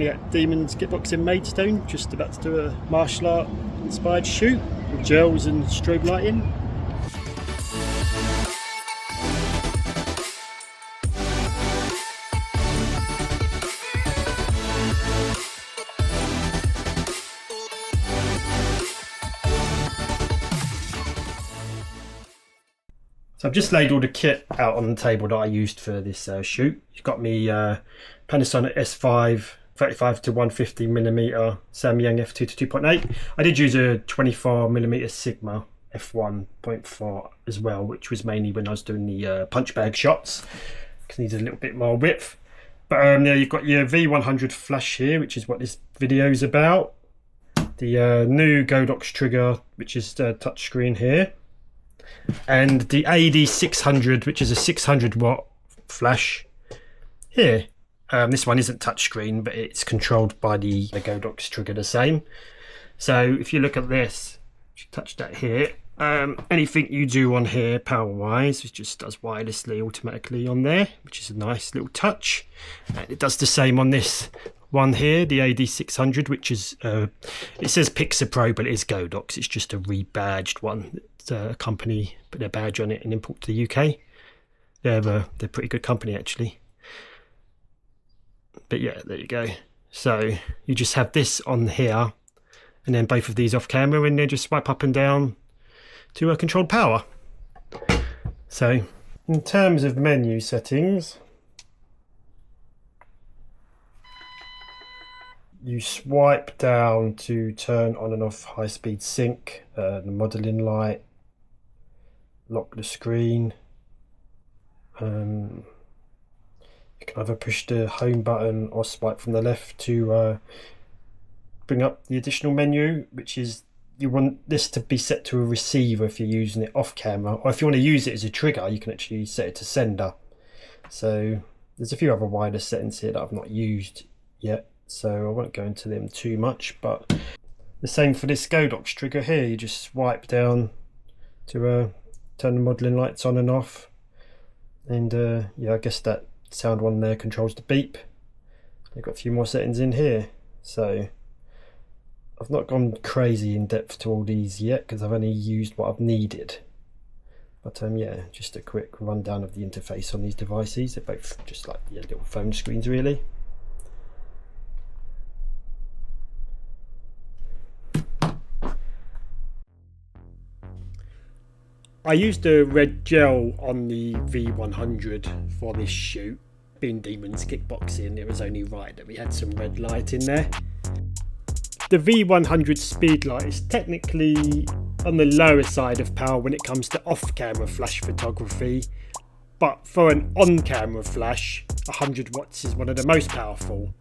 currently at Demon's Kickboxing Maidstone, just about to do a martial art inspired shoot with gels and strobe lighting. So I've just laid all the kit out on the table that I used for this shoot. You've got me Panasonic S5 35-150mm Samyang f2.8. I did use a 24mm Sigma f1.4 as well, which was mainly when I was doing the punch bag shots, because it needed a little bit more width. But yeah, you've got your V100 flash here, which is what this video is about. The new Godox trigger, which is the touchscreen here. And the AD600, which is a 600 watt flash here. This one isn't touchscreen, but it's controlled by the Godox trigger the same. So if you look at this, touch that here, anything you do on here power wise, it just does wirelessly automatically on there, which is a nice little touch. And it does the same on this one here, the AD600, which is it says Pixar Pro, but it is Godox. It's just a rebadged one. It's a company put their badge on it and import to the UK. They're a pretty good company actually. But yeah, there you go. So you just have this on here, and then both of these off camera, and then just swipe up and down to control power. So in terms of menu settings, you swipe down to turn on and off high-speed sync, the modelling light, lock the screen. You can either push the home button or swipe from the left to bring up the additional menu, which is, you want this to be set to a receiver if you're using it off camera, or if you want to use it as a trigger, you can actually set it to sender. So there's a few other wireless settings here that I've not used yet, so I won't go into them too much. But the same for this Godox trigger here, you just swipe down to turn the modelling lights on and off, and yeah, I guess that sound one there controls the beep. I've got a few more settings in here, so I've not gone crazy in depth to all these yet because I've only used what I've needed. But yeah, just a quick rundown of the interface on these devices. They're both just like little phone screens really. I used a red gel on the V100 for this shoot. Being Demon's Kickboxing, it was only right that we had some red light in there. The V100 Speedlight is technically on the lower side of power when it comes to off-camera flash photography, but for an on-camera flash, 100 watts is one of the most powerful.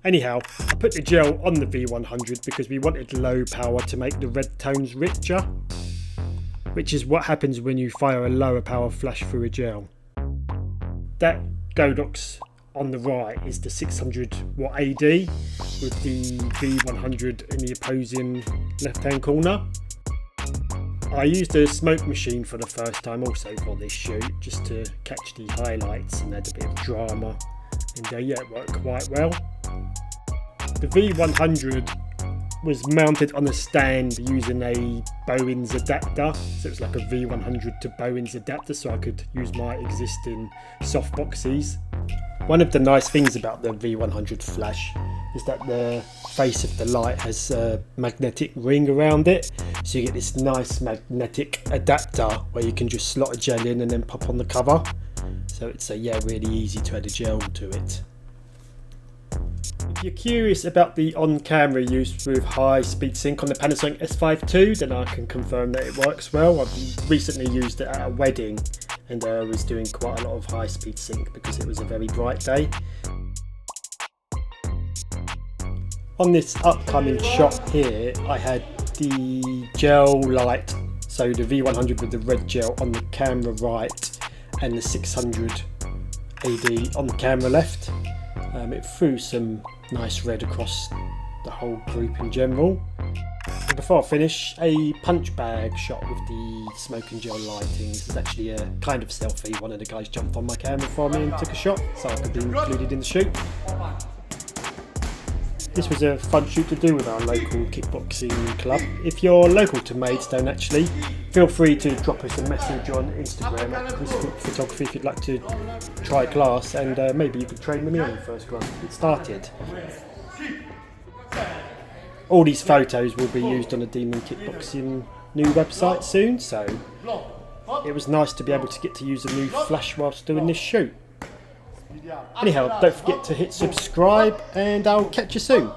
Anyhow, I put the gel on the V100 because we wanted low power to make the red tones richer, which is what happens when you fire a lower power flash through a gel. That Godox on the right is the 600 watt AD with the V100 in the opposing left hand corner. I used a smoke machine for the first time also for this shoot, just to catch the highlights and add a bit of drama, and yeah, it worked quite well. The V100 was mounted on a stand using a Bowens adapter, so it was like a V100 to Bowens adapter, so I could use my existing softboxes. One of the nice things about the V100 flash is that the face of the light has a magnetic ring around it, so you get this nice magnetic adapter where you can just slot a gel in and then pop on the cover. So it's yeah, really easy to add a gel to it. If you're curious about the on-camera use with high-speed sync on the Panasonic S5ii, then I can confirm that it works well. I've recently used it at a wedding and I was doing quite a lot of high-speed sync because it was a very bright day. On this upcoming shot here, I had the gel light, so the V100 with the red gel on the camera right and the 600 AD on the camera left. It threw some nice red across the whole group in general. And before I finish, a punch bag shot with the smoke and gel lighting. This is actually a kind of selfie. One of the guys jumped on my camera for me and took a shot, so I could be included in the shoot. This was a fun shoot to do with our local kickboxing club. If you're local to Maidstone actually, feel free to drop us a message on Instagram at Photography if you'd like to try a class, and maybe you could train with me on the first class to get started. All these photos will be used on the Demon Kickboxing new website soon, so it was nice to be able to get to use a new flash whilst doing this shoot. Anyhow, don't forget to hit subscribe and I'll catch you soon.